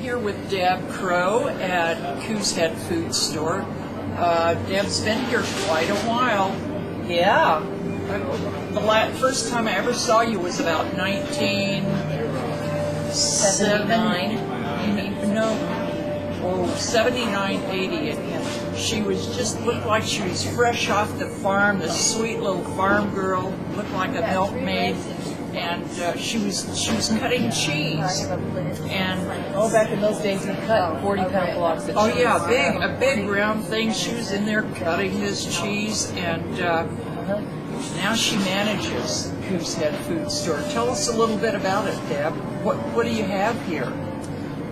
here with Deb Crow at Coos Head Food Store. Deb's been here quite a while. Yeah. The first time I ever saw you was about 1979. No. Oh, 79, 80. She was just looked like she was fresh off the farm. This sweet little farm girl, looked like a milkmaid. And she was cutting cheese, and back in those days we cut 40-pound blocks of cheese. Oh yeah, a big round thing. She was in there cutting this cheese, and now she manages Coos Head Food Store. Tell us a little bit about it, Deb. What do you have here?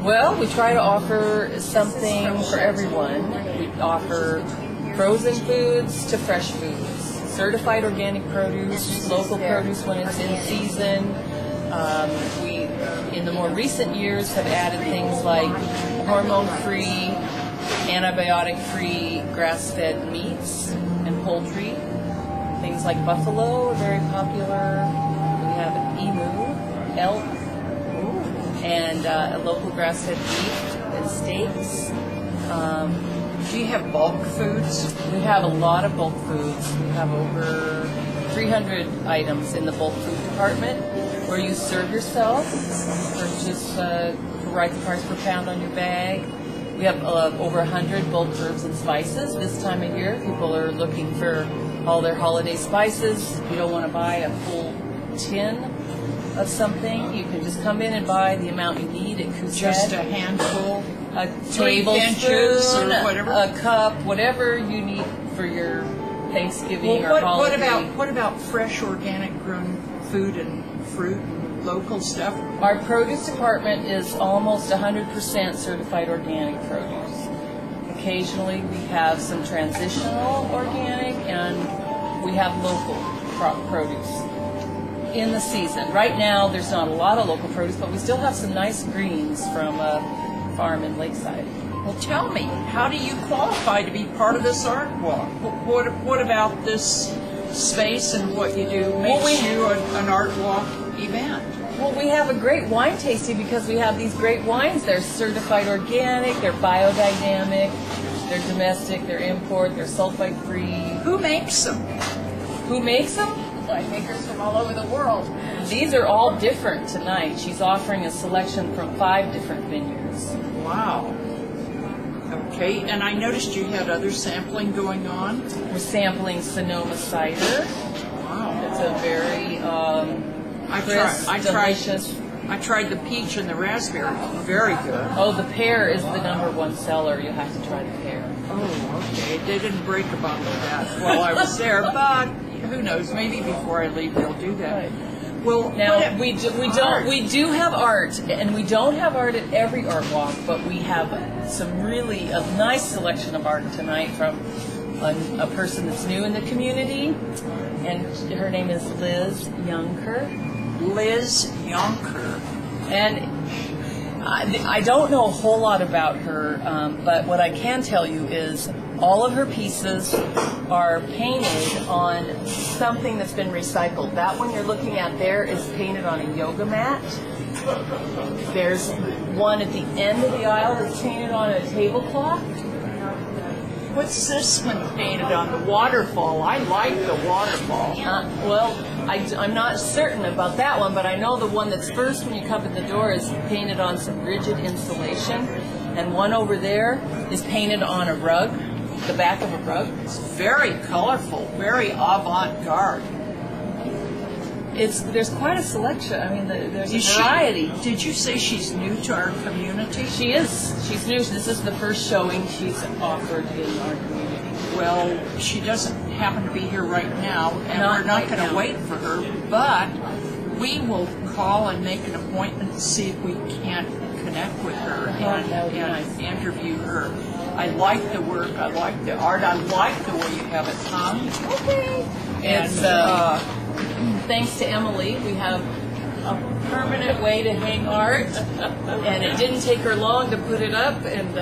Well, we try to offer something for everyone. We offer frozen foods to fresh foods. Certified organic produce, local produce when it's in season. We, in the more recent years, have added things like hormone-free, antibiotic-free, grass-fed meats and poultry. Things like buffalo are very popular. We have emu, elk, and local grass-fed beef and steaks. Do you have bulk foods? We have a lot of bulk foods. We have over 300 items in the bulk food department where you serve yourself, purchase the right price per pound on your bag. We have over 100 bulk herbs and spices. This time of year, people are looking for all their holiday spices. You don't want to buy a full tin of something. You can just come in and buy the amount you need at Coos Head. Just a handful? A tablespoon, or whatever. a cup, whatever you need for your Thanksgiving or holiday. What about fresh organic grown food and fruit and local stuff? Our produce department is almost 100% certified organic produce. Occasionally we have some transitional organic and we have local produce in the season. Right now there's not a lot of local produce, but we still have some nice greens from farm in Lakeside. Well, tell me, how do you qualify to be part of this art walk? What about this space and what you do makes you an art walk event? Well, we have a great wine tasting because we have these great wines. They're certified organic, they're biodynamic, they're domestic, they're import, they're sulfite-free. Who makes them? Who makes them? Winemakers from all over the world. These are all different tonight. She's offering a selection from 5 different vineyards. Wow. Okay, and I noticed you had other sampling going on. We're sampling Sonoma cider. Wow. It's a very delicious. I tried the peach and the raspberry. Very good. Oh, the pear is the #1 seller. You have to try the pear. Oh, okay. They didn't break a bottle of that while I was there, but who knows? Maybe before I leave, they'll do that. Right. Well, now we do have art, and we don't have art at every art walk, but we have some really a nice selection of art tonight from a person that's new in the community, and her name is Liz Younker. Liz Younker. And I don't know a whole lot about her, but what I can tell you is all of her pieces are painted on something that's been recycled. That one you're looking at there is painted on a yoga mat. There's one at the end of the aisle that's painted on a tablecloth. What's this one painted on? The waterfall. I like the waterfall. I'm not certain about that one, but I know the one that's first when you come in the door is painted on some rigid insulation, and one over there is painted on a rug, the back of a rug. It's very colorful, very avant-garde. There's quite a selection. I mean, there's a variety. Did you say she's new to our community? She is. She's new. This is the first showing she's offered in our community. Well, she doesn't happen to be here right now, and we're not going to wait for her, but we will call and make an appointment to see if we can't connect with her and interview her. I like the work. I like the art. I like the way you have it hung. Okay. And thanks to Emily, we have a permanent way to hang art, and it didn't take her long to put it up, and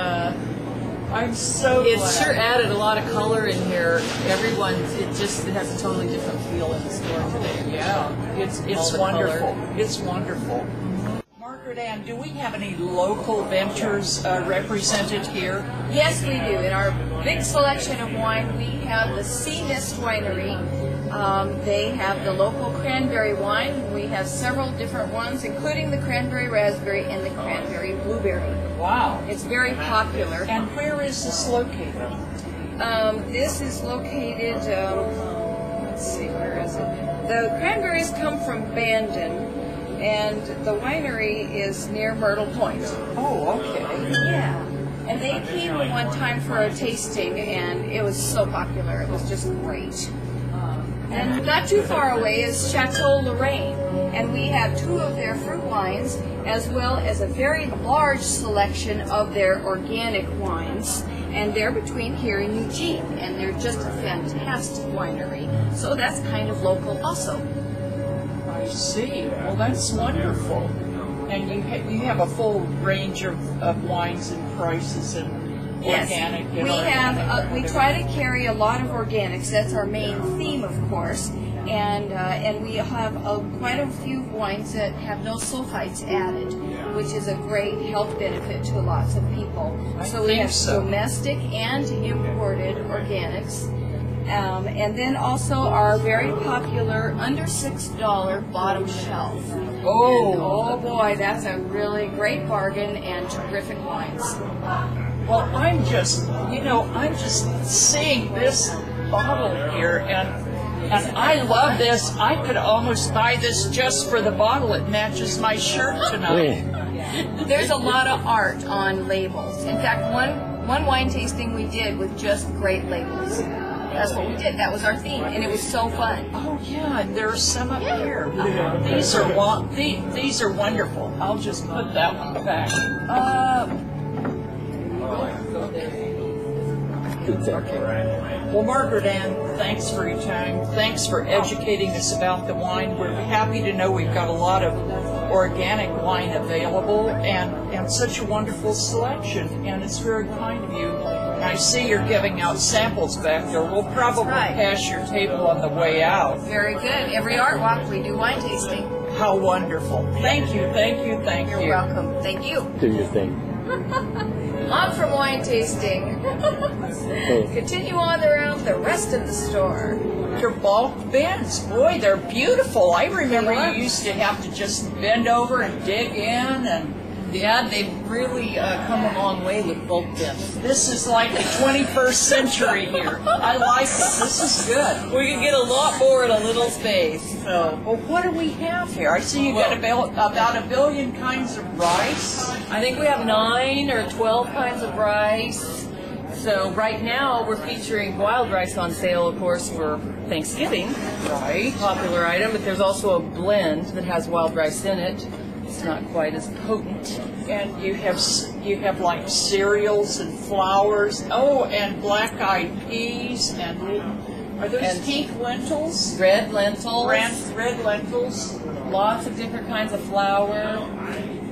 I'm so glad. It's sure added a lot of color in here. It has a totally different feel in the store today. Yeah, it's wonderful. It's wonderful. Margaret Ann, do we have any local vendors represented here? Yes, we do. In our big selection of wine, we have the Sea Mist Winery. They have the local cranberry wine. We have several different ones, including the cranberry raspberry and the cranberry blueberry. Wow. It's very popular. And where is this located? This is located, let's see, where is it? The cranberries come from Bandon, and the winery is near Myrtle Point. Oh, okay. Yeah. And they came one time for a tasting, and it was so popular. It was just great. And not too far away is Chateau Lorraine, and we have 2 of their fruit wines, as well as a very large selection of their organic wines. And they're between here and Eugene, and they're just a fantastic winery. So that's kind of local also. I see. Well, that's wonderful. And you have a full range of wines and prices and organic. Yes, we try to carry a lot of organics. That's our main theme, of course. And we have quite a few wines that have no sulfites added, which is a great health benefit to lots of people. So we have domestic and imported organics. And then also our very popular under $6 bottom shelf. Oh boy, that's a really great bargain and terrific wines. Well, I'm just seeing this bottle here, and I love this. I could almost buy this just for the bottle. It matches my shirt tonight. There's a lot of art on labels. In fact, one wine tasting we did with just great labels. That's what we did. That was our theme, and it was so fun. Oh yeah, and there's some up here. These are wonderful. I'll just put that one back. Well, Margaret Ann, thanks for your time. Thanks for educating us about the wine. We're happy to know we've got a lot of organic wine available and such a wonderful selection. And it's very kind of you. And I see you're giving out samples back there. We'll probably pass your table on the way out. Very good. Every art walk we do wine tasting. How wonderful. Thank you, thank you, thank you. You're welcome. Thank you. Do your thing. On from wine tasting. Continue on around the rest of the store. Your bulk bins, boy, they're beautiful. I remember you used to have to just bend over and dig in, and yeah, they've really come a long way with bulk bins. This is like the 21st century here. I like it. This is good. We can get a lot more in a little space. So, well, what do we have here? I see you got about a billion kinds of rice. I think we have 9 or 12 kinds of rice. So right now we're featuring wild rice on sale, of course, for Thanksgiving. Right. Popular item, but there's also a blend that has wild rice in it. It's not quite as potent. And you have like cereals and flours. Oh, and black-eyed peas and are those pink lentils? Red lentils. Red lentils. Lots of different kinds of flour.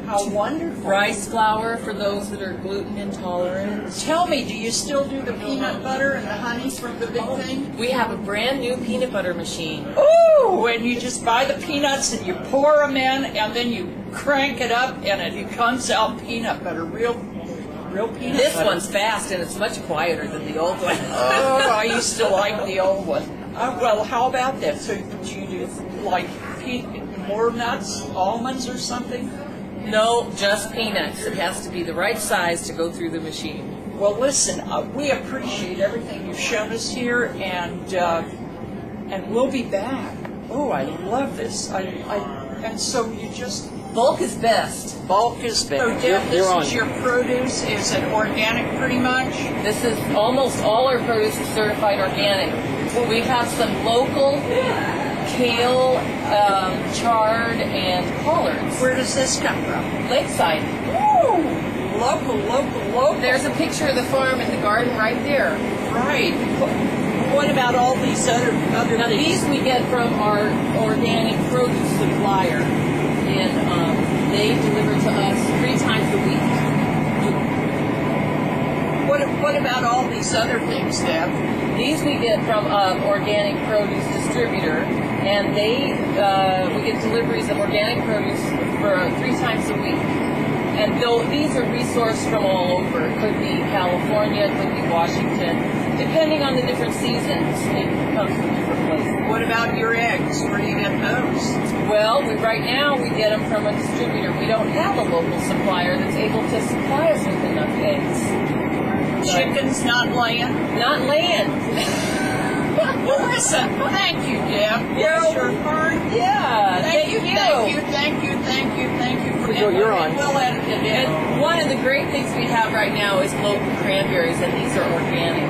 How wonderful. Rice flour for those that are gluten intolerant. Tell me, do you still do the peanut butter and the honey from the big thing? We have a brand new peanut butter machine. Ooh, and you just buy the peanuts and you pour them in and then you crank it up and it comes out peanut butter, real peanut This butter. one's fast and it's much quieter than the old one. Oh, I used to like the old one. Well, how about that? So do you do like more nuts, almonds or something? No, just peanuts. It has to be the right size to go through the machine. Well, listen, we appreciate everything you've shown us here, and we'll be back. Oh, I love this. And so you just bulk is best. Bulk is best. So, Deb, this is your produce. Is it organic, pretty much? This is almost all our produce is certified organic. We have some local kale, chard, and collards. Where does this come from? Lakeside. Ooh, local. There's a picture of the farm and the garden right there. Right. What about all these other Now things? these we get from our organic produce supplier, and they deliver to us 3 times a week. What what about all these other things, Deb? These we get from organic produce distributor, and we get deliveries of organic produce for 3 times a week. And these are resourced from all over. It could be California, it could be Washington, depending on the different seasons. It comes from different places. What about your eggs? Where do you get those? Well, right now we get them from a distributor. We don't have a local supplier that's able to supply us with enough eggs. Chickens not laying? Not laying. Well, listen, thank you, Deb. Bless your heart. Yeah, Thank you for Well, you're on. We'll edit it in. And one of the great things we have right now is local cranberries, and these are organic.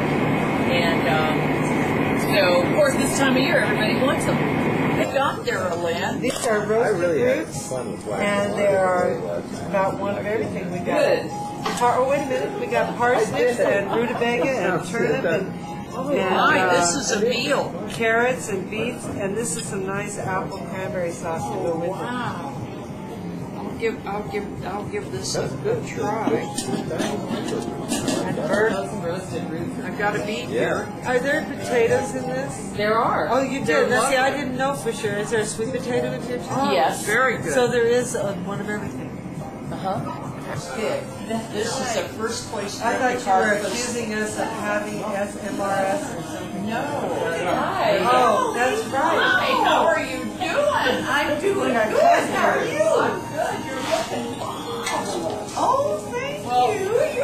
And so, of course, this time of year, everybody wants them. They got there, Lynn. These are roasted roots, and they are just about one of everything we got. Good. Oh, wait a minute. We got parsnips and rutabaga and turnip and My, this is a meal. carrots and beets, and this is some nice apple cranberry sauce to go with it. Wow. I'll give this a good try. And bird. Roasted roots. I've got a beet here. Are there potatoes in this? There are. Oh, you They're did. Now, see, I lovely. didn't know for sure. Is there a sweet potato in here too? Oh, Yes. Very good. So there is one of everything. Good. This is the first place I thought you were harvest. accusing us of having SMRS or something. No. Hi. Oh, that's right. Hi, how are you doing? I'm doing good. How are you? I'm good. You're looking wonderful. Oh, thank you.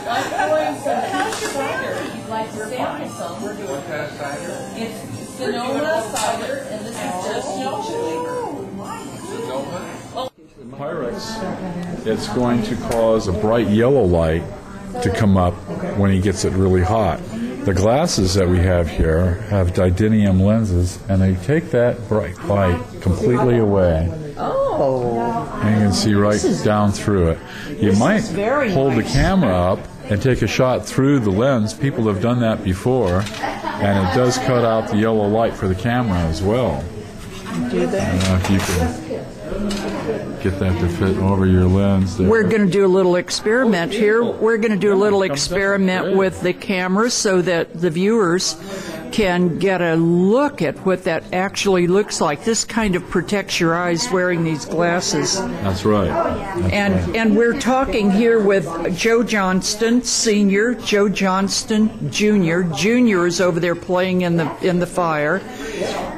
I'm pouring some cider. If you'd like to sample some. We're doing It's Sonoma cider, and this is just no flavor. Pyrex, it's going to cause a bright yellow light to come up when he gets it really hot. The glasses that we have here have didinium lenses, and they take that bright light completely away. Oh. And you can see right down through it. You might very hold the nice. camera up and take a shot through the lens. People have done that before, and it does cut out the yellow light for the camera as well. Do they? I don't know if you can get that to fit over your lens there. We're going to do a little experiment here. We're going to do a little experiment with the camera so that the viewers can get a look at what that actually looks like. This kind of protects your eyes wearing these glasses. That's right. That's right. And we're talking here with Joe Johnston, Senior, Joe Johnston, Junior. Junior is over there playing in the fire.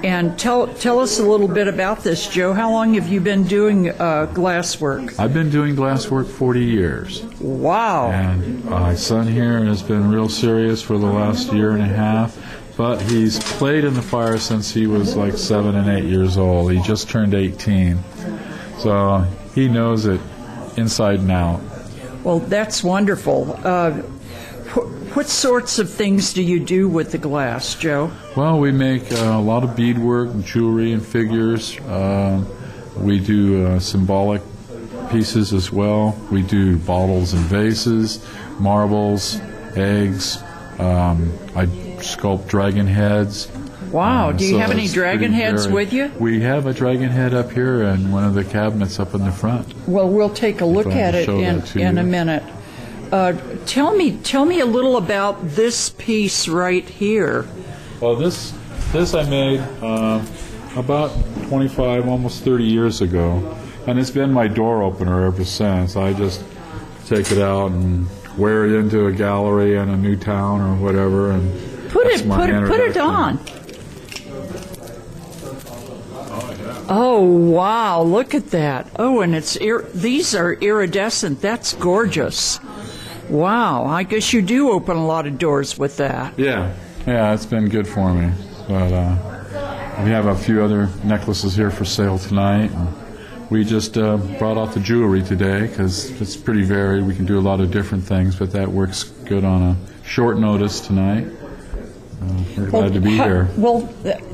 And tell us a little bit about this, Joe. How long have you been doing glass work? I've been doing glass work 40 years. Wow. And my son here has been real serious for the last year and a half. But he's played in the fire since he was like 7 and 8 years old. He just turned 18. So he knows it inside and out. Well, that's wonderful. What sorts of things do you do with the glass, Joe? Well, we make a lot of beadwork, and jewelry, and figures. We do symbolic pieces as well. We do bottles and vases, marbles, eggs. I sculpt dragon heads. Wow. Do you So have any it's dragon pretty heads varied. with you? We have a dragon head up here and one of the cabinets up in the front. Well, we'll take a look If I at can it show that to in a you. minute. Tell me a little about this piece right here. Well, this I made about 25, almost 30 years ago, and it's been my door opener ever since. I just take it out and wear it into a gallery in a new town or whatever, and Put that's it my on. introduction. Oh wow! Look at that. Oh, and these are iridescent. That's gorgeous. Wow! I guess you do open a lot of doors with that. Yeah, it's been good for me. But we have a few other necklaces here for sale tonight. And we just brought out the jewelry today because it's pretty varied. We can do a lot of different things, but that works good on a short notice tonight. We're glad to be here. Well,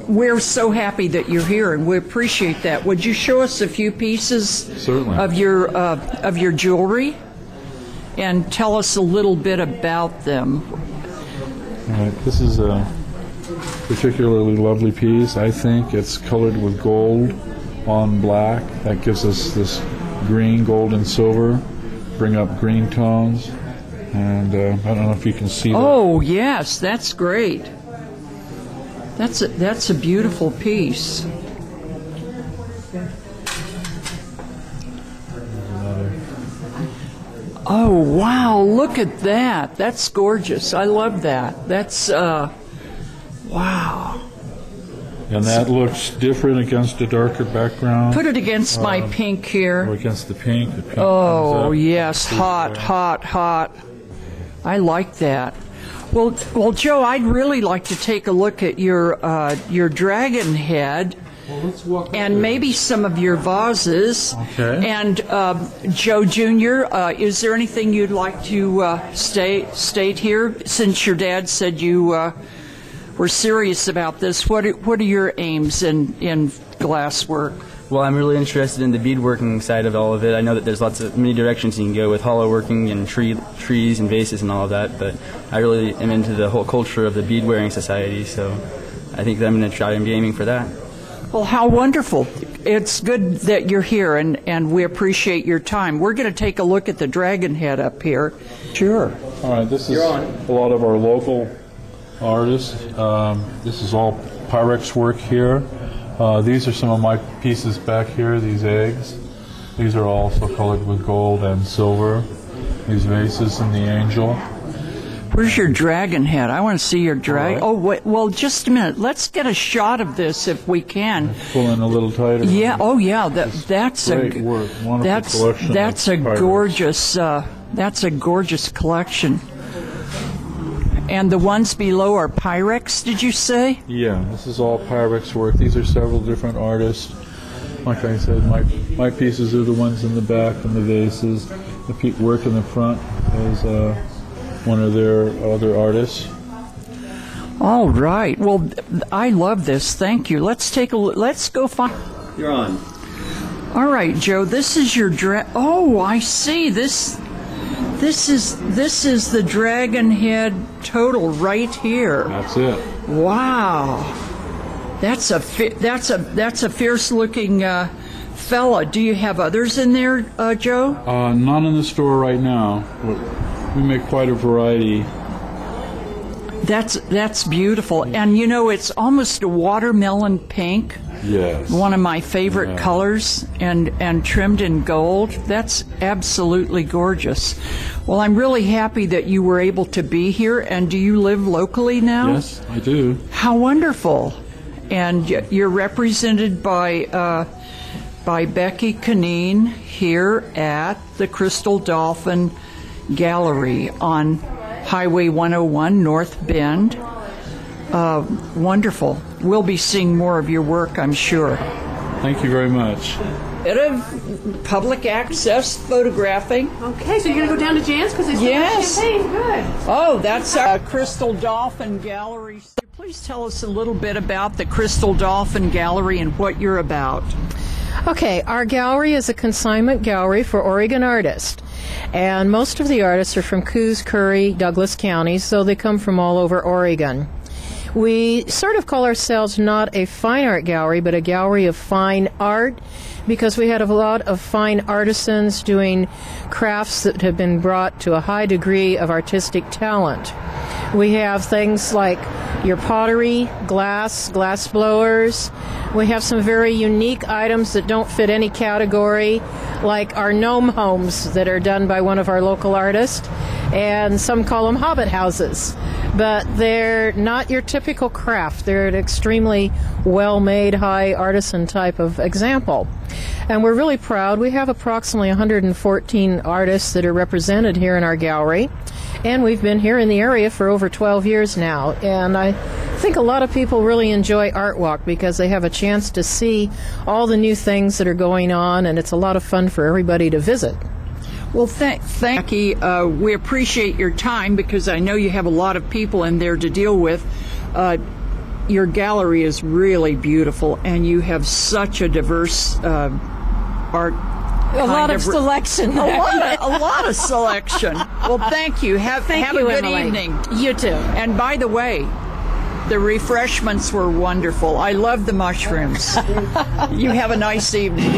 we're so happy that you're here, and we appreciate that. Would you show us a few pieces Certainly. of your jewelry, and tell us a little bit about them? All right, this is a particularly lovely piece. I think it's colored with gold on black. That gives us this green, gold, and silver. Bring up green tones. And I don't know if you can see that. Oh, yes, that's great. That's a beautiful piece. Oh, wow, look at that. That's gorgeous. I love that. That's, wow. And that looks different against a darker background. Put it against my pink here. Or against the pink. Oh, yes, hot, hot, hot. I like that. Well, Joe, I'd really like to take a look at your dragon head. Well, let's walk and maybe some of your vases. Okay. And Joe Jr., is there anything you'd like to state here? Since your dad said you were serious about this, what are your aims in glasswork? Well, I'm really interested in the beadworking side of all of it. I know that there's many directions you can go with hollow working and trees and vases and all of that, but I really am into the whole culture of the bead wearing society, so I think that I'm going to try and be aiming for that. Well, how wonderful. It's good that you're here, and we appreciate your time. We're going to take a look at the dragon head up here. Sure. All right, this is a lot of our local artists. This is all Pyrex work here. These are some of my pieces back here, these eggs. These are also colored with gold and silver. These vases and the angel. Where's your dragon head? I want to see your dragon. Right. Oh, wait, well, just a minute. Let's get a shot of this if we can. Pull in a little tighter. Yeah. Oh, yeah. That's great work. Wonderful collection. That's a gorgeous. That's a gorgeous collection. And the ones below are Pyrex, did you say? Yeah, this is all Pyrex work. These are several different artists. Like I said, my pieces are the ones in the back and the vases. The work in the front is one of their other artists. All right. Well, I love this. Thank you. Let's take a look. Let's go find. You're on. All right, Joe. This is your Oh, I see. This is the dragon head total right here. That's it. Wow. That's a fierce looking fella. Do you have others in there, Joe? None in the store right now. We make quite a variety. That's beautiful. And you know, it's almost a watermelon pink. Yes. One of my favorite colors, and trimmed in gold. That's absolutely gorgeous. Well, I'm really happy that you were able to be here. And do you live locally now? Yes, I do. How wonderful. And you're represented by Becky Canine here at the Crystal Dolphin Gallery on Highway 101 North Bend. Wonderful. We'll be seeing more of your work, I'm sure. Thank you very much. Bit of public access photographing. Okay, so you're going to go down to Jan's because they still have champagne. Good. Oh, that's our Crystal Dolphin Gallery. Please tell us a little bit about the Crystal Dolphin Gallery and what you're about. Okay, our gallery is a consignment gallery for Oregon artists. And most of the artists are from Coos, Curry, Douglas counties, so they come from all over Oregon. We sort of call ourselves not a fine art gallery, but a gallery of fine art, because we had a lot of fine artisans doing crafts that have been brought to a high degree of artistic talent. We have things like your pottery, glass blowers. We have some very unique items that don't fit any category, like our gnome homes that are done by one of our local artists, and some call them hobbit houses. But they're not your typical craft. They're an extremely well-made, high artisan type of example. And we're really proud. We have approximately 114 artists that are represented here in our gallery. And we've been here in the area for over 12 years now. And I think a lot of people really enjoy Art Walk because they have a chance to see all the new things that are going on, and it's a lot of fun for everybody to visit. Well, thank you. We appreciate your time because I know you have a lot of people in there to deal with. Your gallery is really beautiful, and you have such a diverse art. A lot of selection. A lot of selection. Well, thank you. Have a good evening. You too. And by the way, the refreshments were wonderful. I love the mushrooms. You have a nice evening.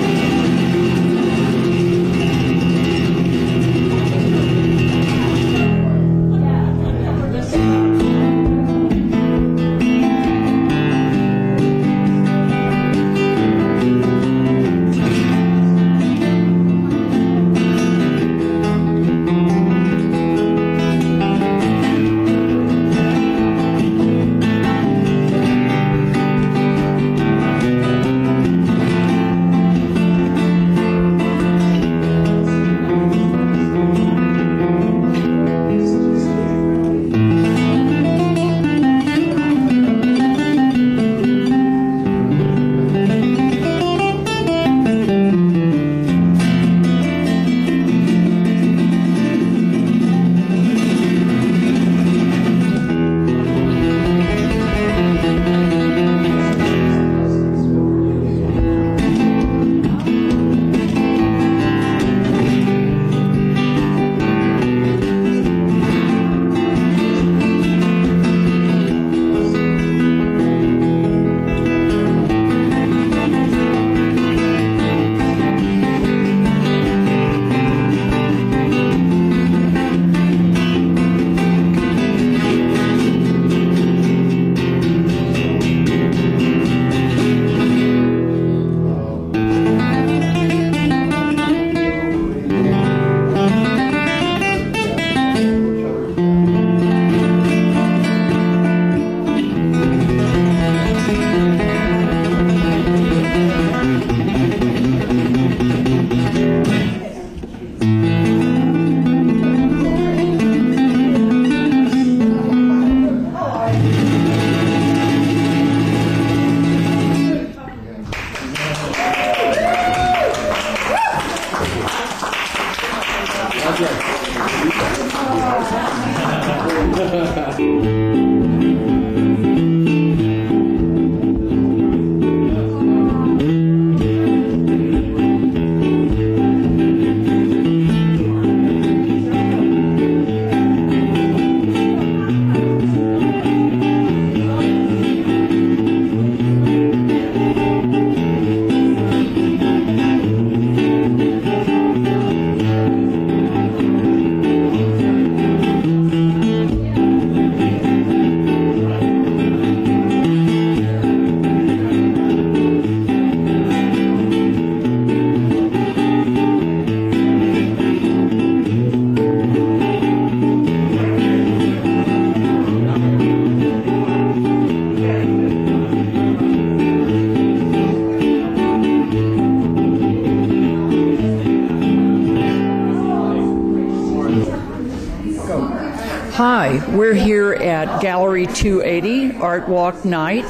Hi, we're here at Gallery 280, Art Walk Night,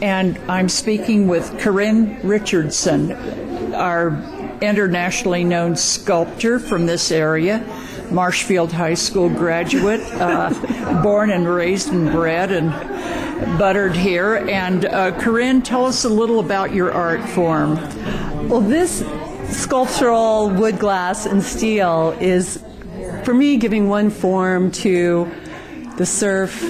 and I'm speaking with Corinne Richardson, our internationally known sculptor from this area, Marshfield High School graduate, born and raised and bred and buttered here. And Corinne, tell us a little about your art form. Well, this sculptural wood, glass, and steel is, for me, giving one form to the surf,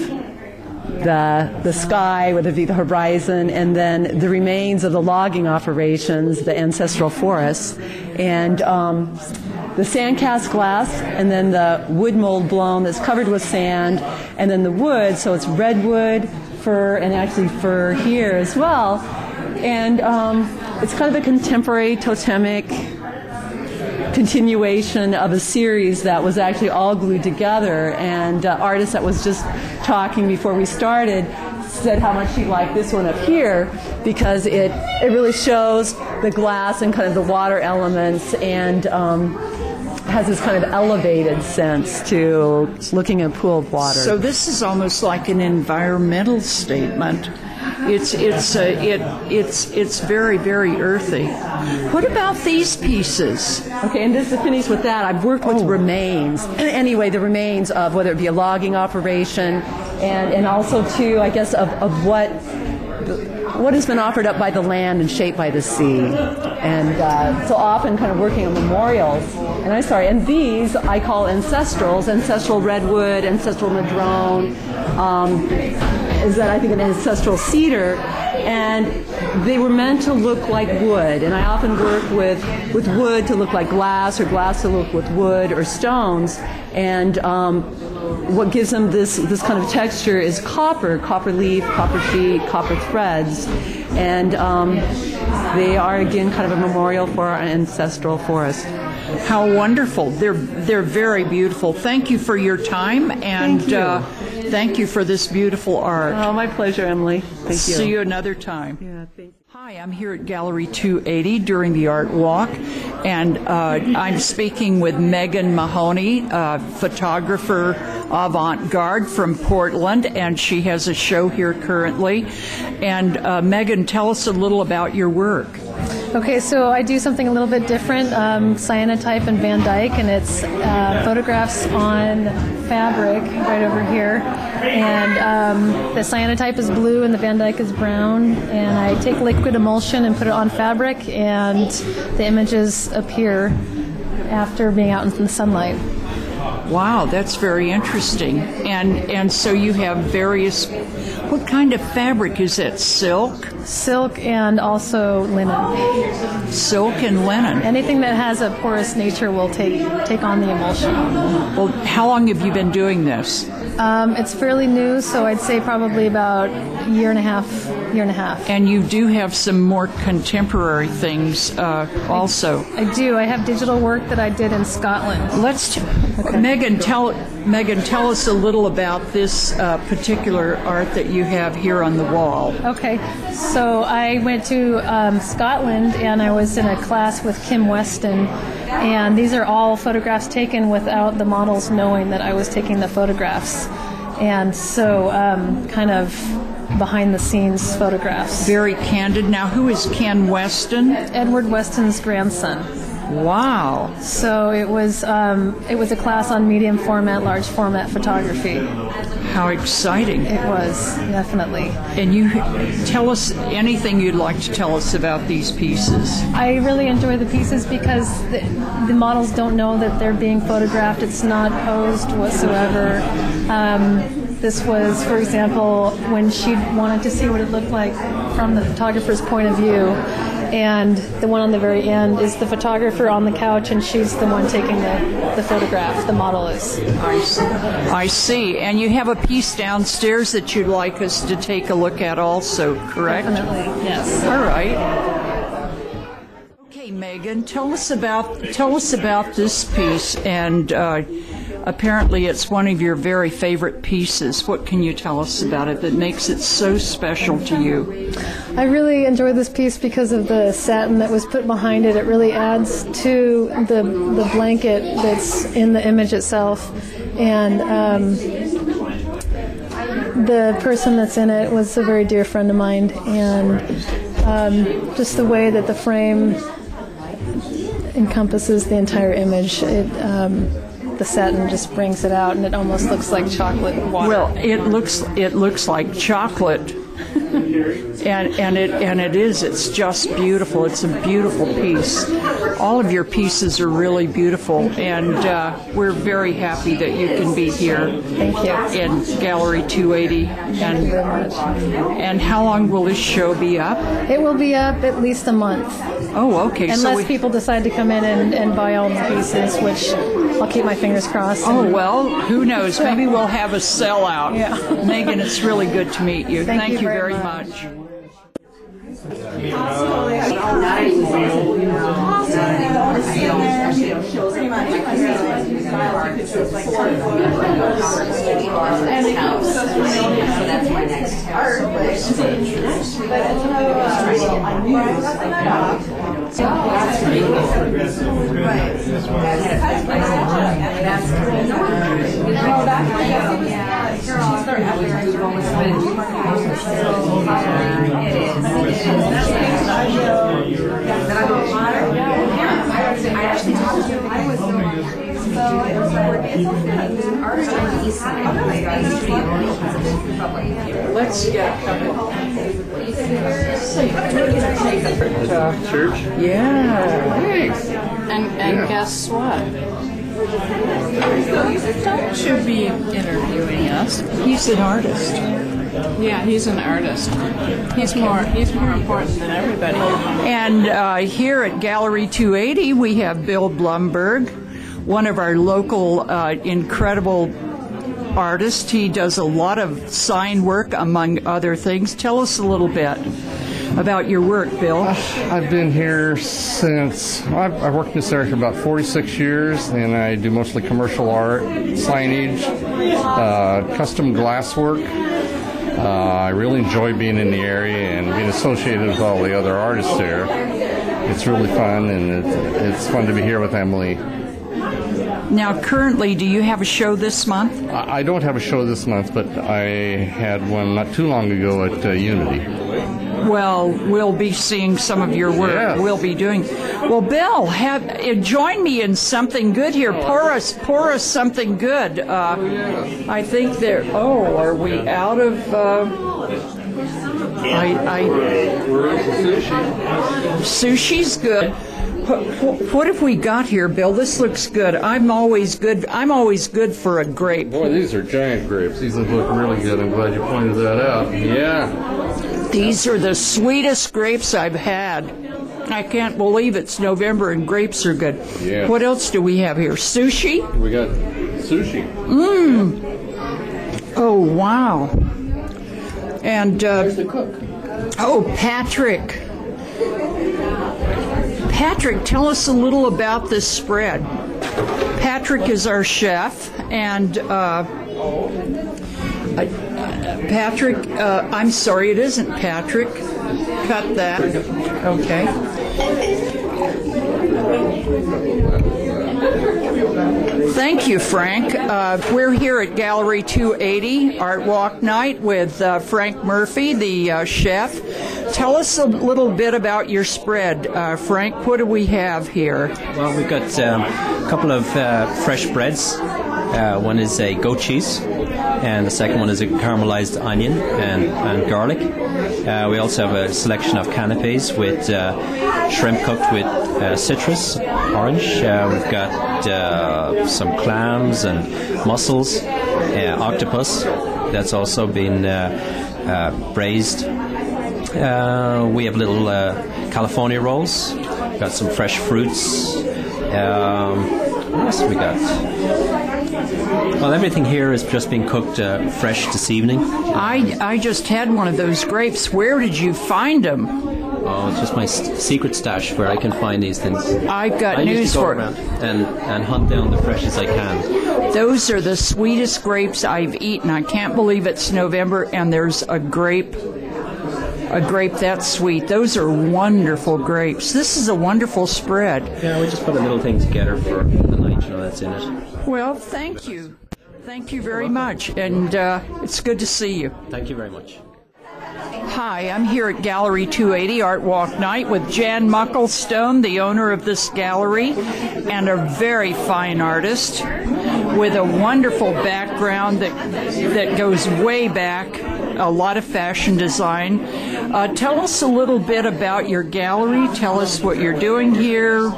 the sky, whether it be the horizon, and then the remains of the logging operations, the ancestral forests, and the sand cast glass, and then the wood mold blown that's covered with sand, and then the wood, so it's redwood, fir, and actually fir here as well. And it's kind of a contemporary totemic continuation of a series that was actually all glued together, and artist that was just talking before we started said how much she liked this one up here because it really shows the glass and kind of the water elements, and has this kind of elevated sense to looking at a pool of water. So this is almost like an environmental statement. It's very, very earthy. What about these pieces? Okay, and just to finish with that, I've worked with remains. Anyway, the remains of whether it be a logging operation, and also too, I guess, of what has been offered up by the land and shaped by the sea. And so often kind of working on memorials. And these I call ancestrals, ancestral redwood, ancestral madrone, is that I think an ancestral cedar, and they were meant to look like wood. And I often work with wood to look like glass, or glass to look with wood or stones. And what gives them this kind of texture is copper leaf, copper sheet, copper threads, and they are again kind of a memorial for our ancestral forest. How wonderful! They're very beautiful. Thank you for your time, and thank you for this beautiful art. Oh, my pleasure, Emily. Thank you. See you another time. Yeah, thank you. Hi, I'm here at Gallery 280 during the Art Walk, and I'm speaking with Megan Mahoney, photographer avant-garde from Portland, and she has a show here currently. And Megan, tell us a little about your work. Okay, so I do something a little bit different, cyanotype and Van Dyke, and it's photographs on fabric right over here. And the cyanotype is blue and the Van Dyke is brown, and I take liquid emulsion and put it on fabric, and the images appear after being out in the sunlight. Wow, that's very interesting. And so you have various. What kind of fabric is that? Silk? Silk and also linen. Silk and linen. Anything that has a porous nature will take on the emulsion. Well, how long have you been doing this? It's fairly new, so I'd say probably about a year and a half. And you do have some more contemporary things also. I do. I have digital work that I did in Scotland. Megan, tell us a little about this particular art that you have here on the wall. Okay, so I went to Scotland, and I was in a class with Kim Weston, and these are all photographs taken without the models knowing that I was taking the photographs, and so kind of behind-the-scenes photographs. Very candid. Now, who is Ken Weston? Edward Weston's grandson. Wow. So it was a class on medium format, large format photography. How exciting. It was, definitely. And you tell us anything you'd like to tell us about these pieces. I really enjoy the pieces because the models don't know that they're being photographed. It's not posed whatsoever. This was, for example, when she wanted to see what it looked like from the photographer's point of view. And the one on the very end is the photographer on the couch, and she's the one taking the photograph. The model is. I see. And you have a piece downstairs that you'd like us to take a look at also, correct? Definitely, yes. All right. Okay, Megan, tell us about this piece. And apparently it's one of your very favorite pieces. What can you tell us about it that makes it so special to you? I really enjoy this piece because of the satin that was put behind it. It really adds to the blanket that's in the image itself. And the person that's in it was a very dear friend of mine. And just the way that the frame encompasses the entire image, the satin just brings it out, and it almost looks like chocolate water. Well, it looks like chocolate, and it is. It's just beautiful. It's a beautiful piece. All of your pieces are really beautiful, and we're very happy that you can be here. Thank you. In Gallery 280. Thank you very much. And how long will this show be up? It will be up at least a month. Oh, okay. Unless people decide to come in and buy all the pieces, which I'll keep my fingers crossed. Oh, well, who knows? Maybe we'll have a sellout. Yeah. Megan, it's really good to meet you. Thank you very very much. Let's get a couple. Church? Yeah. And guess what? Don't you be interviewing us. He's an artist. Yeah, he's an artist. He's more important than everybody. And here at Gallery 280, we have Bill Blumberg, one of our local incredible artists. He does a lot of sign work, among other things. Tell us a little bit about your work, Bill. I've been here since, I've worked in this area for about 46 years, and I do mostly commercial art, signage, custom glasswork. I really enjoy being in the area and being associated with all the other artists here. It's really fun, and it's fun to be here with Emily. Now, currently, do you have a show this month? I don't have a show this month, but I had one not too long ago at Unity. Well, we'll be seeing some of your work. Yeah. We'll be doing. Well, Bill, join me in something good here. Pour us something good. I think there. Oh, are we out of? Sushi's good. What have we got here, Bill? This looks good. I'm always good for a grape. Boy, these are giant grapes. These look really good. I'm glad you pointed that out. Yeah. These are the sweetest grapes I've had. I can't believe it's November and grapes are good. Yeah. What else do we have here? Sushi? We got sushi. Oh, wow. And, Where's the cook? Oh, Patrick. Patrick, tell us a little about this spread. Patrick is our chef, and Patrick, I'm sorry, it isn't Patrick. Cut that. Okay. Thank you, Frank. We're here at Gallery 280 Art Walk Night with Frank Murphy, the chef. Tell us a little bit about your spread. Frank, what do we have here? Well, we've got a couple of fresh breads. One is a goat cheese, and the second one is a caramelized onion and garlic. We also have a selection of canapes with shrimp cooked with citrus, orange. We've got some clams and mussels, octopus that's also been braised. We have little California rolls. We've got some fresh fruits. What else have we got? Well, everything here is just being cooked fresh this evening. I just had one of those grapes. Where did you find them? Oh, it's just my secret stash where I can find these things. I've got news for you. And hunt down the fresh as I can. Those are the sweetest grapes I've eaten. I can't believe it's November and there's a grape that sweet. Those are wonderful grapes. This is a wonderful spread. Yeah, we just put a little thing together for the night, that's in it. Well, thank you. Thank you very much, and it's good to see you. Thank you very much. Hi, I'm here at Gallery 280 Art Walk Night with Jan Mucklestone, the owner of this gallery, and a very fine artist with a wonderful background that goes way back, a lot of fashion design. Tell us a little bit about your gallery. Tell us what you're doing here.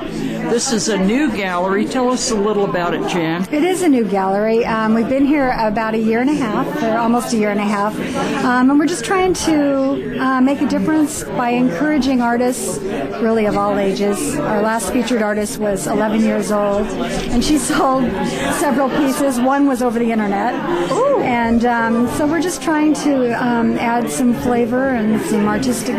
This is a new gallery. Tell us a little about it, Jan. It is a new gallery. We've been here about a year and a half, or almost a year and a half, and we're just trying to make a difference by encouraging artists, really of all ages. Our last featured artist was 11 years old, and she sold several pieces. One was over the internet. Ooh. And so we're just trying to add some flavor and some artistic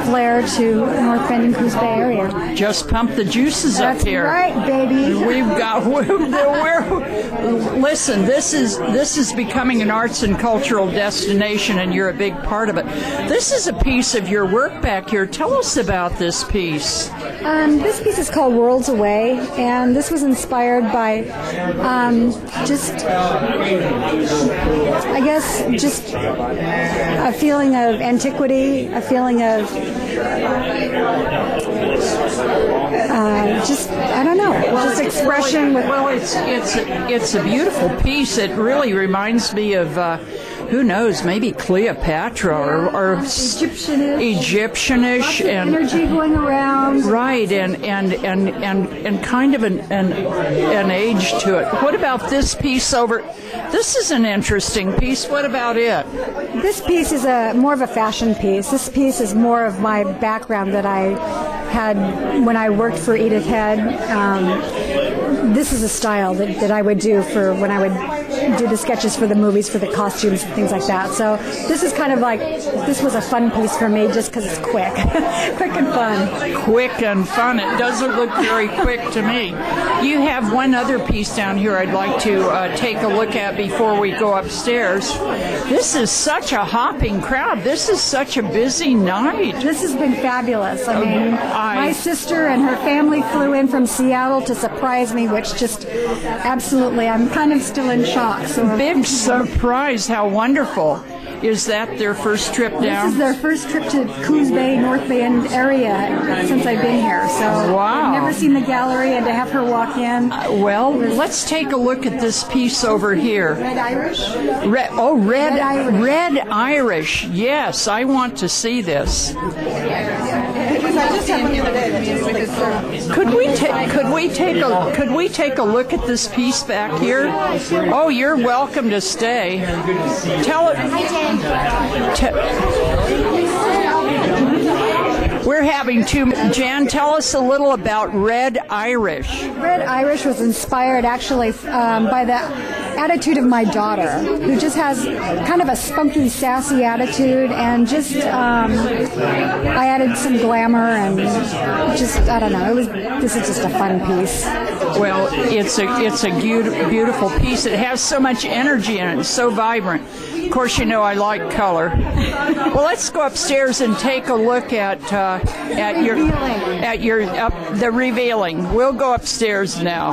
flair to North Bend and Coos Bay area. Just pump the juices up here. That's right, baby. We've got. Listen, this is becoming an arts and cultural destination, and you're a big part of it. This is a piece of your work back here. Tell us about this piece. This piece is called Worlds Away, and this was inspired by just a feeling of antiquity, a feeling of just expression. It's a beautiful piece. It really reminds me of who knows, maybe Cleopatra or Egyptianish and energy going around. Right, and kind of an age to it. What about this piece over? This is an interesting piece. What about it? This piece is more of a fashion piece. This piece is more of my background that I had when I worked for Edith Head. This is a style that I would do for when I would do the sketches for the movies, for the costumes and things like that. So this is kind of like, this was a fun piece for me just because it's quick. Quick and fun. Quick and fun. It doesn't look very quick to me. You have one other piece down here I'd like to take a look at before we go upstairs. This is such a hopping crowd. This is such a busy night. This has been fabulous. I mean, my sister and her family flew in from Seattle to surprise me, which just absolutely, I'm kind of still in shock. So big surprise. How wonderful. Is that their first trip down? This is their first trip to Coos Bay, North Bend area since I've been here. So wow. I've never seen the gallery, and to have her walk in. Let's take a look at this piece over here. Red Irish? Red Irish. Yes, I want to see this. Could we take a look at this piece back here? Oh, you're welcome to stay. Tell it. We're having Jan, tell us a little about Red Irish. Red Irish was inspired actually by the attitude of my daughter, who just has kind of a spunky, sassy attitude, and just I added some glamour and just, I don't know, this is just a fun piece. Well, it's a beautiful piece. It has so much energy in it. It's so vibrant. Of course, you know I like color. Well, let's go upstairs and take a look at the revealing. We'll go upstairs now.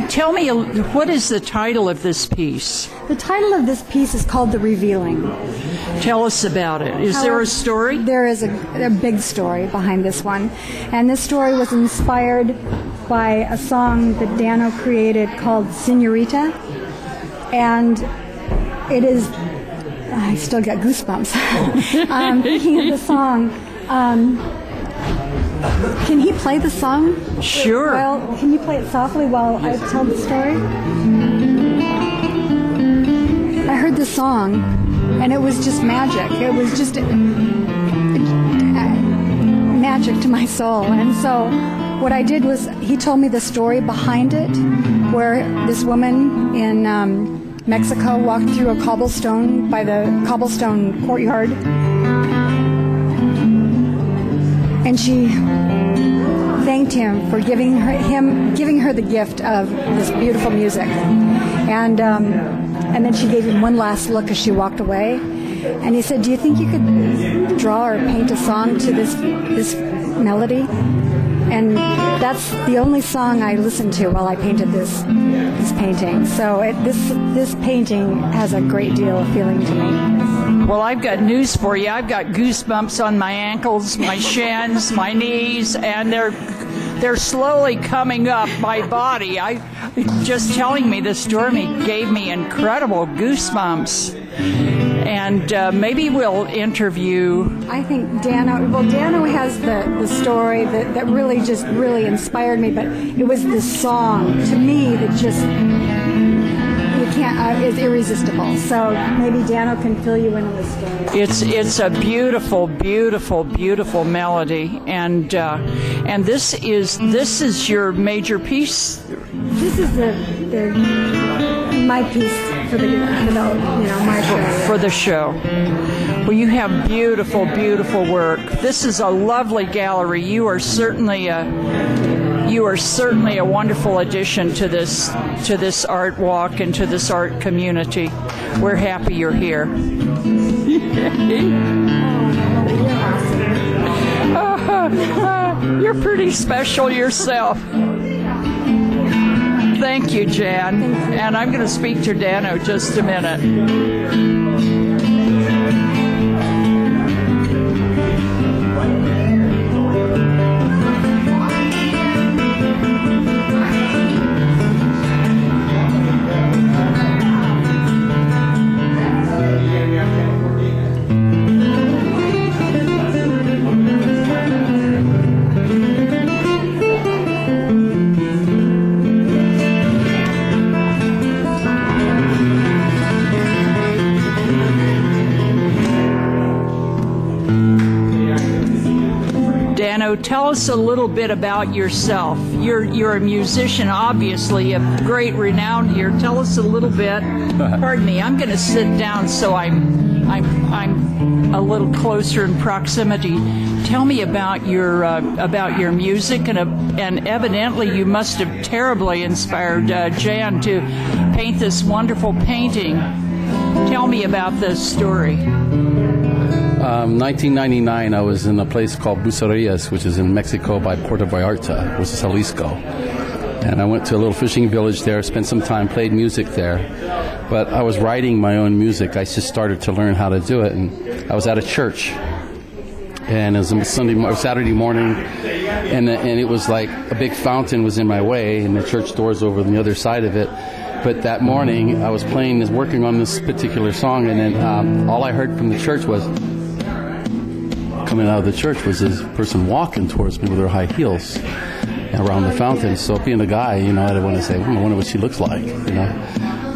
Tell me, what is the title of this piece? The title of this piece is called The Revealing. Tell us about it. Is there a story? There is a big story behind this one. And this story was inspired by a song that Dano created called Senorita. And it is, I still get goosebumps thinking of the song. Can he play the song? Sure. Well, can you play it softly while I tell the story? I heard the song, and it was just magic. It was just magic to my soul. And so what I did was, he told me the story behind it, where this woman in Mexico walked through a cobblestone, by the cobblestone courtyard, and she thanked him for giving her the gift of this beautiful music, and then she gave him one last look as she walked away, and he said, "Do you think you could draw or paint a song to this melody?" And that's the only song I listened to while I painted this painting. So this painting has a great deal of feeling to me. Well, I've got news for you. I've got goosebumps on my ankles, my shins, my knees, and they're slowly coming up my body. Just telling me the story gave me incredible goosebumps. And maybe we'll interview. I think Dano has the story that really inspired me, but it was the song to me that just is irresistible. So maybe Dano can fill you in on the story. It's a beautiful, beautiful, beautiful melody, and this is your major piece. This is my piece for my show. For the show. Well, you have beautiful, beautiful work. This is a lovely gallery. You are certainly a wonderful addition to this art walk and to this art community. We're happy you're here. You're pretty special yourself. Thank you, Jan. And I'm going to speak to Dano just a minute. Tell us a little bit about yourself. You're a musician, obviously, of great renown here. Tell us a little bit. Pardon me. I'm going to sit down so I'm a little closer in proximity. Tell me about your music, and evidently you must have terribly inspired Jan to paint this wonderful painting. Tell me about this story. 1999, I was in a place called Bucerías, which is in Mexico by Puerto Vallarta, which is Jalisco. And I went to a little fishing village there, spent some time, played music there. But I was writing my own music. I just started to learn how to do it. And I was at a church. And it was a Saturday morning. And it was like a big fountain was in my way, and the church doors over on the other side of it. But that morning, I was working on this particular song, and then all I heard from the church coming out of the church was this person walking towards me with her high heels. around the fountain. So being a guy, you know, I didn't want to say, I wonder what she looks like, you know.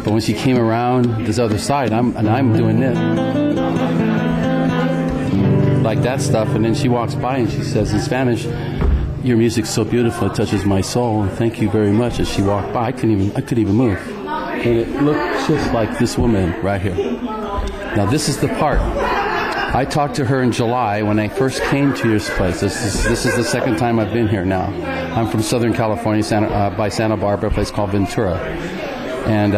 But when she came around this other side, I'm doing this, like that stuff, and then she walks by and she says in Spanish, "Your music's so beautiful, it touches my soul, and thank you very much." As she walked by, I couldn't even move. And it looked just like this woman right here. Now this is the part. I talked to her in July when I first came to your place. This is the second time I've been here now. I'm from Southern California, by Santa Barbara, a place called Ventura. And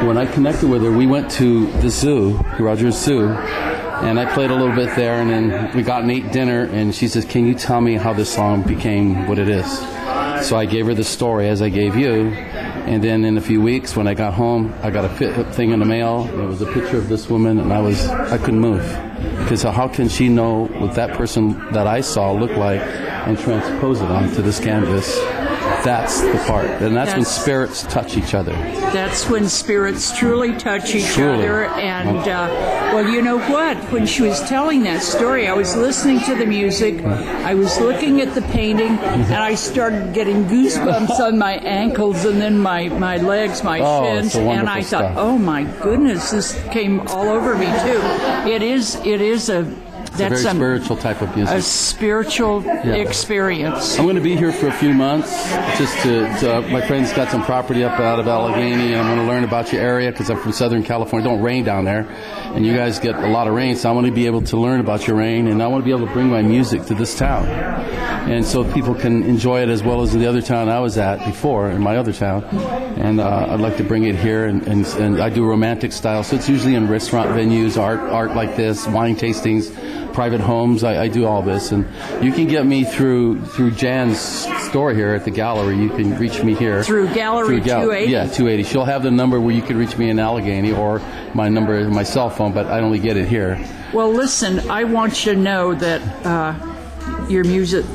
when I connected with her, we went to the zoo, Rogers Zoo, and I played a little bit there, and then we got and ate dinner, and she says, "Can you tell me how this song became what it is?" So I gave her the story as I gave you, and then in a few weeks when I got home, I got a thing in the mail. It was a picture of this woman, and I couldn't move. Because how can she know what that person that I saw looked like and transpose it onto this canvas? That's the part. And that's when spirits touch each other. That's when spirits truly touch each other. And, well, you know what? When she was telling that story, I was listening to the music, I was looking at the painting, and I started getting goosebumps on my ankles and then my legs, my shins. And I thought, oh my goodness, this came all over me too. It is That's a very spiritual type of music. A spiritual experience. I'm going to be here for a few months. Just to my friend's got some property up out of Allegheny, and I'm going to learn about your area because I'm from Southern California. It don't rain down there, and you guys get a lot of rain, so I want to be able to learn about your rain, and I want to be able to bring my music to this town, and so people can enjoy it as well as in the other town I was at before, in my other town. And I'd like to bring it here, and I do romantic style, so it's usually in restaurant venues, art like this, wine tastings, private homes. I do all this, and you can get me through Jan's store here at the gallery. You can reach me here through Gallery 280. Yeah, 280. She'll have the number where you can reach me in Allegheny, or my number, my cell phone, but I only get it here. Well, listen, I want you to know that your music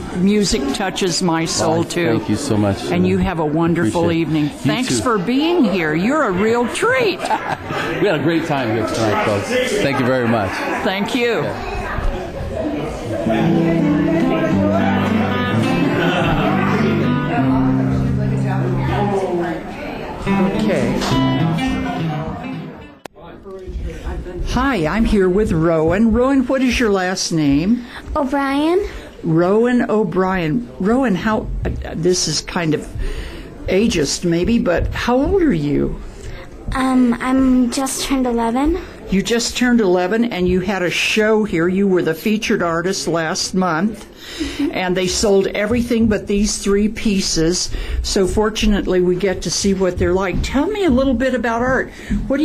touches my soul too. Thank you so much. And you have a wonderful evening. Thanks for being here. You're a real treat. We had a great time here tonight, folks. Thank you very much. Thank you. Okay. Hi, I'm here with Rowan. Rowan, what is your last name? O'Brien. Rowan O'Brien. Rowan, how, this is kind of ageist maybe, but how old are you? I'm just turned 11. You just turned 11 and you had a show here. You were the featured artist last month. And they sold everything but these 3 pieces. So fortunately we get to see what they're like. Tell me a little bit about art. When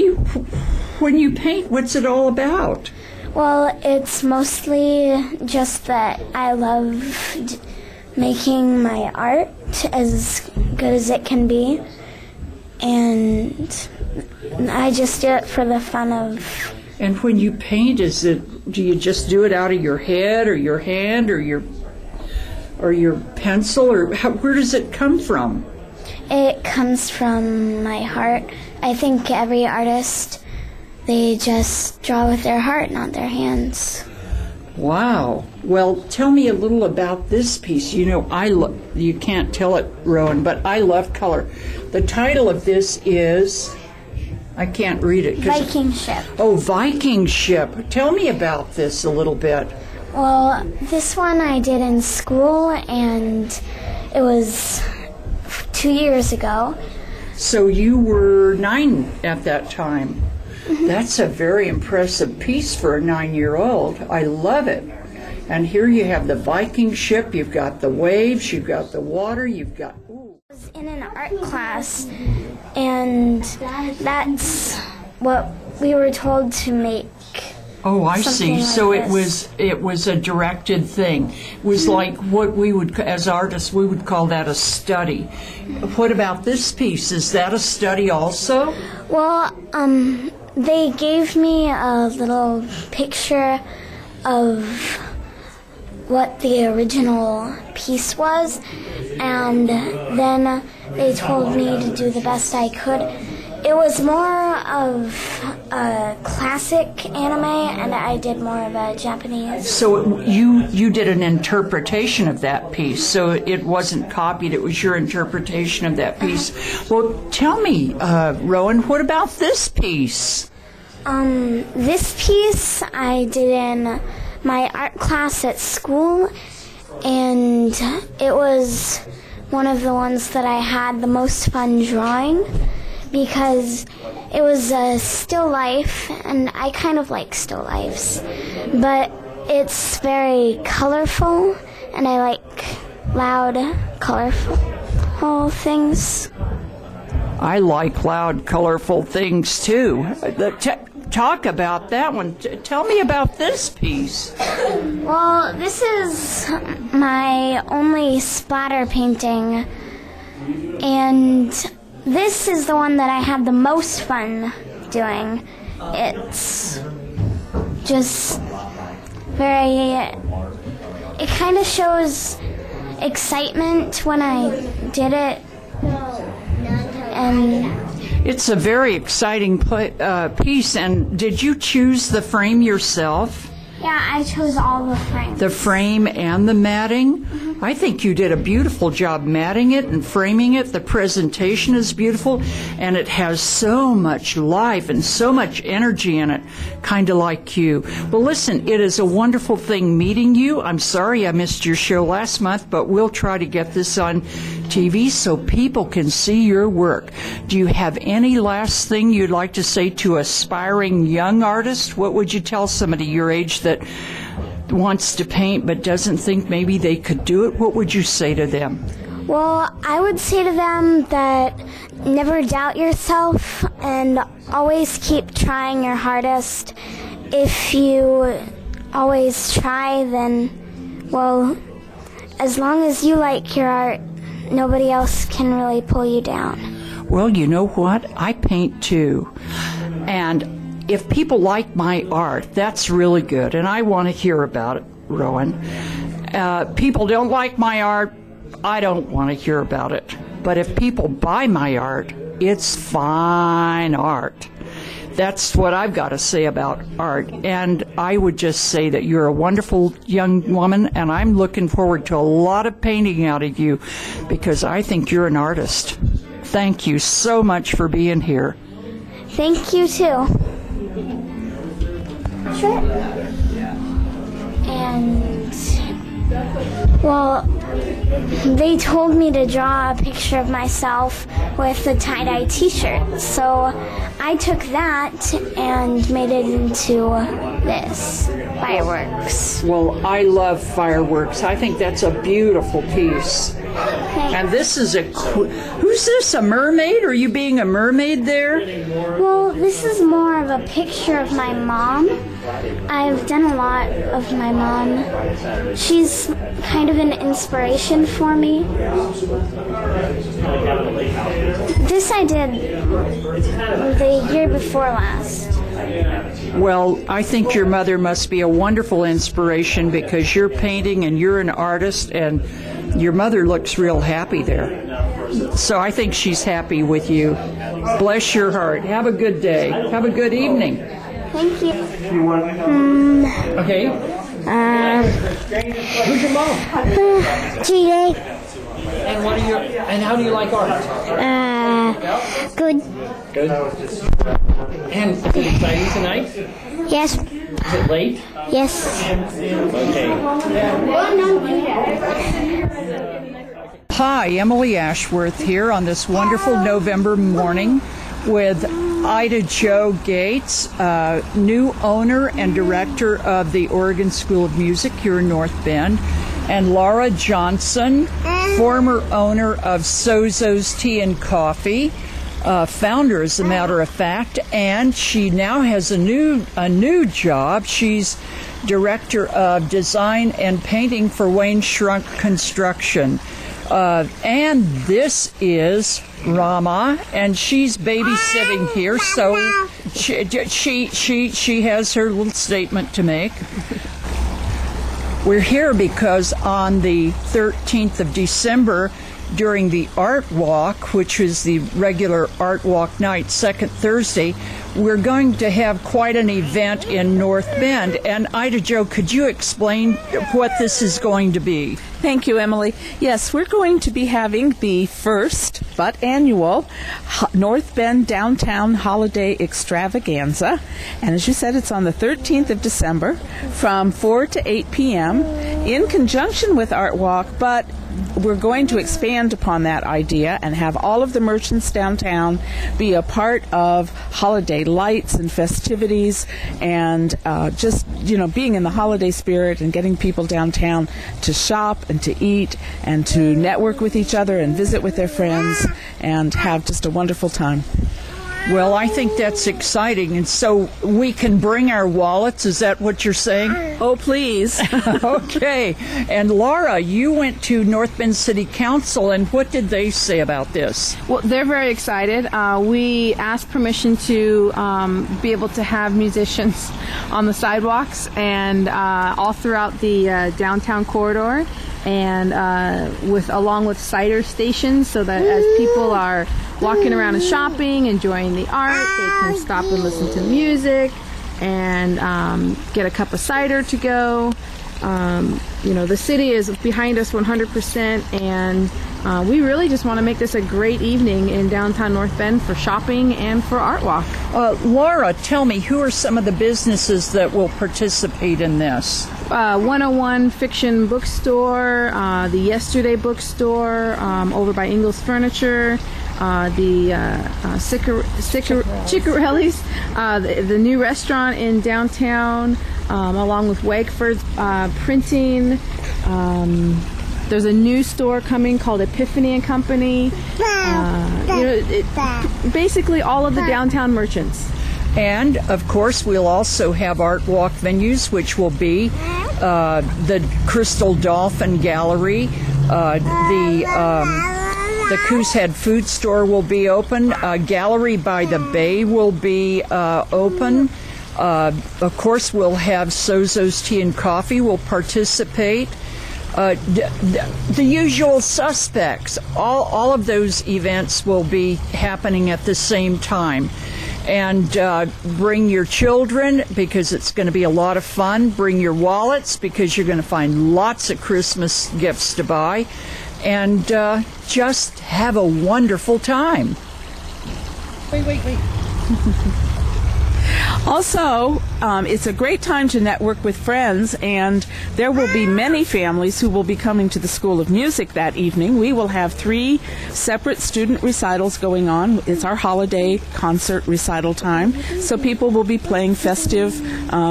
you paint, what's it all about? Well, it's mostly just that I love making my art as good as it can be. And I just do it for the fun of... And when you paint, do you just do it out of your head or your hand or your pencil, or where does it come from? It comes from my heart. I think every artist, they just draw with their heart, not their hands. Wow. Well, tell me a little about this piece. You know, you can't tell it, Rowan, but I love color. The title of this is, I can't read it. Viking Ship. Oh, Viking Ship. Tell me about this a little bit. Well, this one I did in school, and it was 2 years ago. So you were 9 at that time. Mm-hmm. That's a very impressive piece for a 9-year-old. I love it. And here you have the Viking ship, you've got the waves, you've got the water, you've got... Ooh. I was in an art class, and that's what we were told to make. Oh, I see. Like so this. it was a directed thing. It was like what we would, as artists, we would call that a study. What about this piece? Is that a study also? Well, they gave me a little picture of what the original piece was, and then they told me to do the best I could. It was more of classic anime, and I did more of a Japanese. So you did an interpretation of that piece. So it wasn't copied, it was your interpretation of that piece. Well, tell me, Rowan, what about this piece? This piece I did in my art class at school, and it was one of the ones that I had the most fun drawing because it was a still life, and I kind of like still lifes, but it's very colorful, and I like loud, colorful things. I like loud, colorful things too. Talk about that one. Tell me about this piece. Well, this is my only splatter painting, and this is the one that I had the most fun doing. It's just it kind of shows excitement when I did it, and it's a very exciting piece. And did you choose the frame yourself? Yeah, I chose all the frames. The frame and the matting? Mm-hmm. I think you did a beautiful job matting it and framing it. The presentation is beautiful, and it has so much life and so much energy in it, kind of like you. Well, listen, it is a wonderful thing meeting you. I'm sorry I missed your show last month, but we'll try to get this on TV so people can see your work. Do you have any last thing you'd like to say to aspiring young artists? What would you tell somebody your age that wants to paint but doesn't think maybe they could do it? What would you say to them? Well, I would say to them that never doubt yourself and always keep trying your hardest. If you always try, then, well, as long as you like your art, nobody else can really pull you down. Well, you know what? I paint too. And if people like my art, that's really good, and I want to hear about it, Rowan. People don't like my art, I don't want to hear about it. But if people buy my art, it's fine art. That's what I've got to say about art. And I would just say that you're a wonderful young woman, and I'm looking forward to a lot of painting out of you because I think you're an artist. Thank you so much for being here. Thank you, too. Sure. And, well, they told me to draw a picture of myself with a tie-dye t-shirt. So I took that and made it into this, fireworks. Well, I love fireworks. I think that's a beautiful piece. Thanks. And this is who's this, a mermaid? Are you being a mermaid there? Well, this is more of a picture of my mom. I've done a lot of my mom. She's kind of an inspiration for me. This I did the year before last. Well, I think your mother must be a wonderful inspiration because you're painting and you're an artist, and your mother looks real happy there. So I think she's happy with you. Bless your heart. Have a good day. Have a good evening. Thank you. Okay. Who's your mom? GA. And and how do you like art? Good. Good. And is it exciting tonight? Yes. Is it late? Yes. Okay. Hi, Emily Ashworth here on this wonderful November morning with Ida Jo Gates, new owner and director of the Oregon School of Music here in North Bend, and Laura Johnson, former owner of Sozo's Tea and Coffee, founder, as a matter of fact, and she now has a new job. She's director of design and painting for Wayne Shrunk Construction. And this is Rama, and she's babysitting here, so she has her little statement to make. We're here because on the 13th of December, during the Art Walk, which is the regular Art Walk night, second Thursday, we're going to have quite an event in North Bend. And Ida Jo, could you explain what this is going to be? Thank you, Emily. Yes, we're going to be having the first but annual North Bend Downtown Holiday Extravaganza. And as you said, it's on the 13th of December from 4 to 8 p.m. in conjunction with Art Walk, but we're going to expand upon that idea and have all of the merchants downtown be a part of holiday lights and festivities and just, being in the holiday spirit and getting people downtown to shop and to eat and to network with each other and visit with their friends and have just a wonderful time. Well, I think that's exciting. And so we can bring our wallets. Is that what you're saying? Oh, please. Okay. And Laura, you went to North Bend City Council, and what did they say about this? Well, they're very excited. We asked permission to be able to have musicians on the sidewalks and all throughout the downtown corridor, and along with cider stations, so that as people are walking around and shopping, enjoying the art, they can stop and listen to music and get a cup of cider to go. The city is behind us 100%, and we really just want to make this a great evening in downtown North Bend for shopping and for Art Walk. Laura, tell me, who are some of the businesses that will participate in this? 101 Fiction Bookstore, the Yesterday Bookstore over by Ingles Furniture, the Ciccarelli's, the new restaurant in downtown, along with Wagford's Printing. There's a new store coming called Epiphany and Company. Basically all of the downtown merchants. And, of course, we'll also have Art Walk venues, which will be the Crystal Dolphin Gallery, the Coos Head Food Store will be open, Gallery by the Bay will be open. Of course, we'll have Sozo's Tea and Coffee will participate. The usual suspects. All of those events will be happening at the same time. And bring your children, because it's going to be a lot of fun. Bring your wallets, because you're going to find lots of Christmas gifts to buy. And just have a wonderful time. Wait. Also, it's a great time to network with friends, and there will be many families who will be coming to the School of Music that evening. We will have 3 separate student recitals going on. It's our holiday concert recital time, so people will be playing festive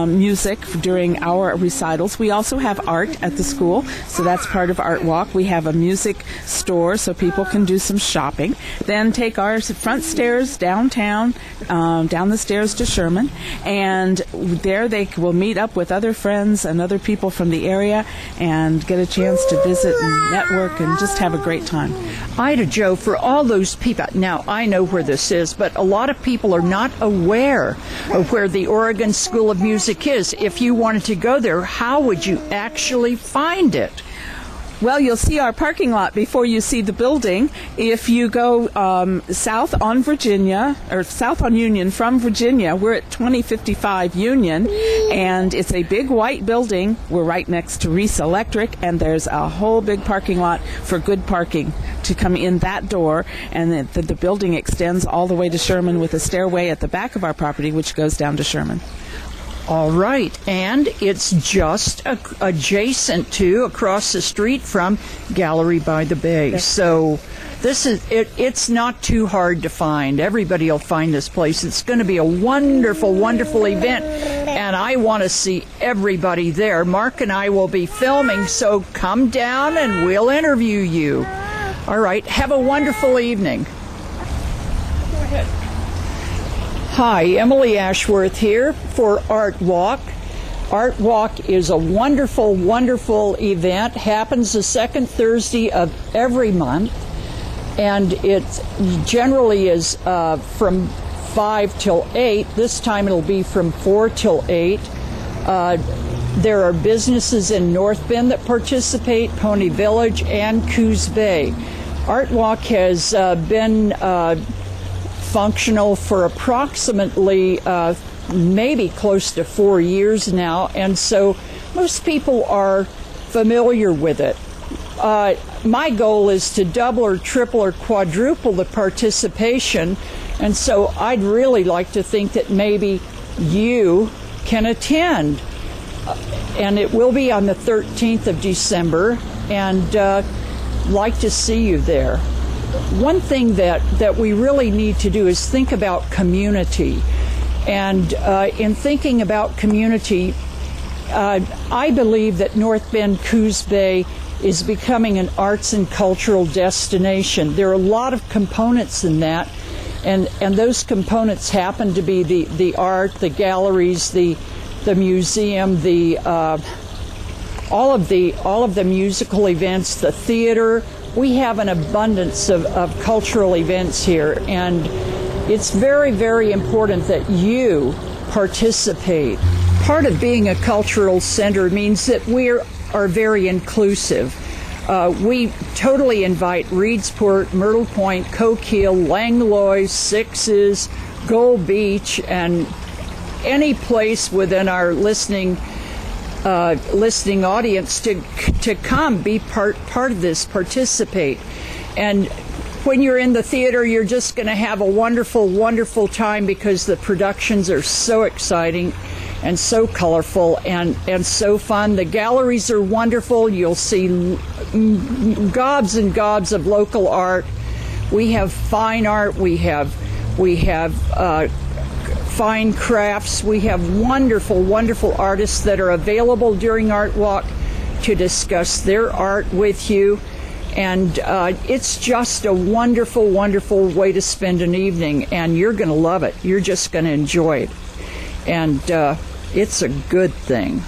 music during our recitals. We also have art at the school, so that's part of Art Walk. We have a music store so people can do some shopping. Then take our front stairs downtown, down the stairs to Sherman, and there they will meet up with other friends and other people from the area and get a chance to visit and network and just have a great time. Ida Jo, for all those people, now I know where this is, but a lot of people are not aware of where the Oregon School of Music is. If you wanted to go there, how would you actually find it? Well, you'll see our parking lot before you see the building. If you go south on Virginia, or south on Union from Virginia, we're at 2055 Union, and it's a big white building. We're right next to Reese Electric, and there's a whole big parking lot for good parking to come in that door, and the building extends all the way to Sherman with a stairway at the back of our property, which goes down to Sherman. All right, and it's just adjacent to, across the street from Gallery by the Bay. So this is it's not too hard to find. Everybody will find this place. It's going to be a wonderful, wonderful event, and I want to see everybody there. Mark and I will be filming, so come down and we'll interview you. All right, have a wonderful evening. Go ahead. Hi, Emily Ashworth here for Art Walk. Art Walk is a wonderful, wonderful event. Happens the second Thursday of every month, and it generally is from 5 till 8. This time it'll be from 4 till 8. There are businesses in North Bend that participate, Pony Village and Coos Bay. Art Walk has been functional for approximately maybe close to 4 years now, and so most people are familiar with it. My goal is to double or triple or quadruple the participation, and so I'd really like to think that maybe you can attend. And it will be on the 13th of December, and like to see you there. One thing that we really need to do is think about community. And in thinking about community, I believe that North Bend Coos Bay is becoming an arts and cultural destination. There are a lot of components in that, and those components happen to be the art, the galleries, the museum, all of the musical events, the theater. We have an abundance of cultural events here, and it's very, very important that you participate. Part of being a cultural center means that we are very inclusive. We totally invite Reedsport, Myrtle Point, Coquille, Langlois, Sixes, Gold Beach, and any place within our listening audience to come, be part of this, participate. And when you're in the theater, you're just going to have a wonderful, wonderful time because the productions are so exciting and so colorful and so fun. The galleries are wonderful. You'll see gobs and gobs of local art. We have fine art. We have fine crafts. We have wonderful, wonderful artists that are available during Art Walk to discuss their art with you. And it's just a wonderful, wonderful way to spend an evening, and you're going to love it. You're just going to enjoy it. And it's a good thing.